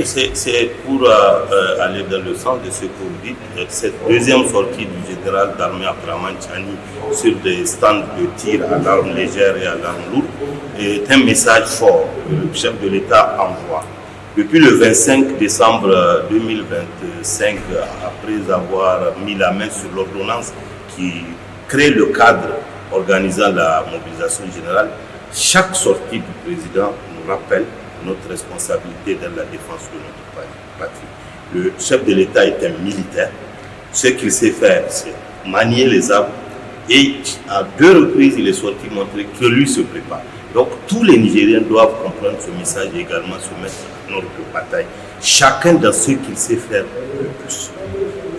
C'est pour aller dans le sens de ce que vous dites. Cette deuxième sortie du général d'armée Abdrahmane Tchiani sur des stands de tir à l'arme légère et à l'arme lourde est un message fort que le chef de l'État envoie. Depuis le 25 décembre 2025, après avoir mis la main sur l'ordonnance qui crée le cadre organisant la mobilisation générale, chaque sortie du président nous rappelle notre responsabilité dans la défense de notre patrie. Le chef de l'État est un militaire. Ce qu'il sait faire, c'est manier les armes. Et à 2 reprises, il est sorti montrer que lui se prépare. Donc tous les Nigériens doivent comprendre ce message et également se mettre en ordre de bataille. Chacun dans ce qu'il sait faire le plus.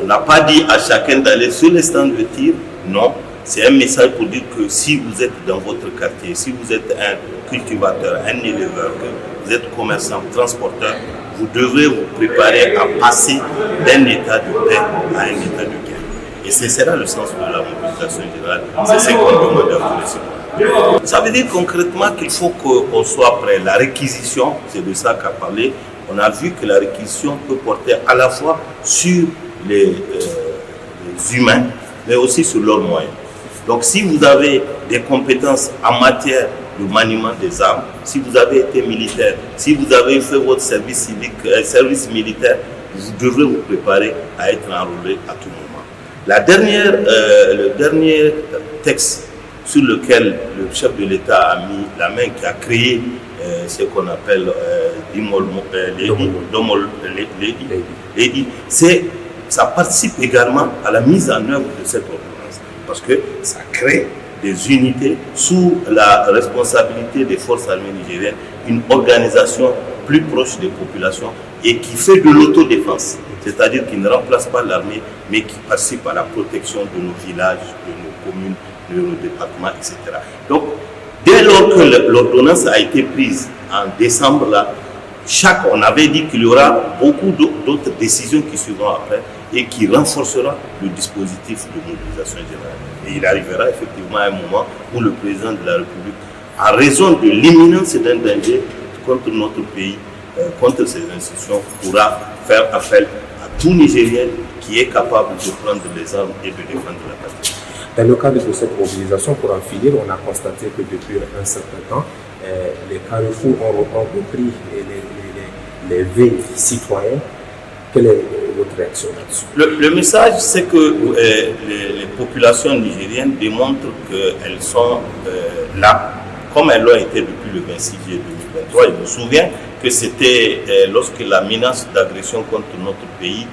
On n'a pas dit à chacun d'aller sur les stands de tir, non. C'est un message pour dire que si vous êtes dans votre quartier, si vous êtes un cultivateur, un éleveur, que vous êtes commerçant, transporteur, vous devez vous préparer à passer d'un état de paix à un état de guerre. Et ce sera le sens de la mobilisation générale. C'est ce qu'on demande à tous les citoyens. Ça veut dire concrètement qu'il faut qu'on soit prêt. La réquisition, c'est de ça qu'a parlé. On a vu que la réquisition peut porter à la fois sur les humains, mais aussi sur leurs moyens. Donc si vous avez des compétences en matière de maniement des armes, si vous avez été militaire, si vous avez fait votre service civique, service militaire, vous devrez vous préparer à être enrôlé à tout moment. Le dernier texte sur lequel le chef de l'État a mis la main, qui a créé ce qu'on appelle ça participe également à la mise en œuvre de cette ordonnance, parce que ça crée des unités sous la responsabilité des forces armées nigériennes, une organisation plus proche des populations et qui fait de l'autodéfense, c'est-à-dire qui ne remplace pas l'armée, mais qui participe à la protection de nos villages, de nos communes, de nos départements, etc. Donc, dès lors que l'ordonnance a été prise en décembre, là, on avait dit qu'il y aura beaucoup d'autres décisions qui suivront après et qui renforcera le dispositif de mobilisation générale. Et il arrivera effectivement à un moment où le président de la République, en raison de l'imminence d'un danger contre notre pays, contre ses institutions, pourra faire appel à tout Nigérien qui est capable de prendre les armes et de défendre la patrie. Dans le cadre de cette mobilisation, pour en finir, on a constaté que depuis un certain temps, les carrefours ont repris les veilles citoyennes. Quelle est votre réaction là-dessus? Le message, c'est que les populations nigériennes démontrent qu'elles sont là, comme elles l'ont été depuis le 26 juillet 2023. Je me souviens que c'était lorsque la menace d'agression contre notre pays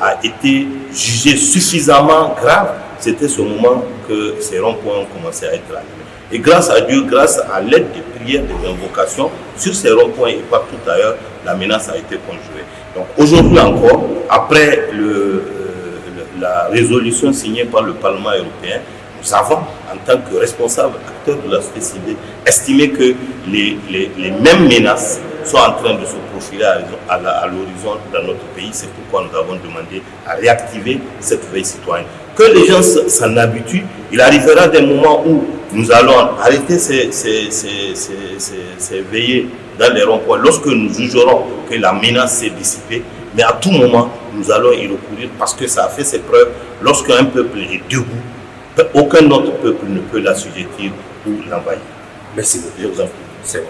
a été jugée suffisamment grave. C'était ce moment que ces ronds-points ont commencé à être animés. Et grâce à Dieu, grâce à l'aide des prières, des invocations, sur ces ronds-points et partout ailleurs, la menace a été conjurée. Donc aujourd'hui encore, après la résolution signée par le Parlement européen, nous avons, en tant que responsables, acteurs de la société civile, estimé que les mêmes menaces sont en train de se profiler à l'horizon dans notre pays. C'est pourquoi nous avons demandé à réactiver cette veille citoyenne. Que les gens s'en habituent, il arrivera des moments où nous allons arrêter ces veillées dans les ronds-points lorsque nous jugerons que la menace s'est dissipée. Mais à tout moment, nous allons y recourir parce que ça a fait ses preuves. Lorsqu'un peuple est debout, aucun autre peuple ne peut l'assujettir ou l'envahir. Merci beaucoup. Je vous en prie. C'est bon.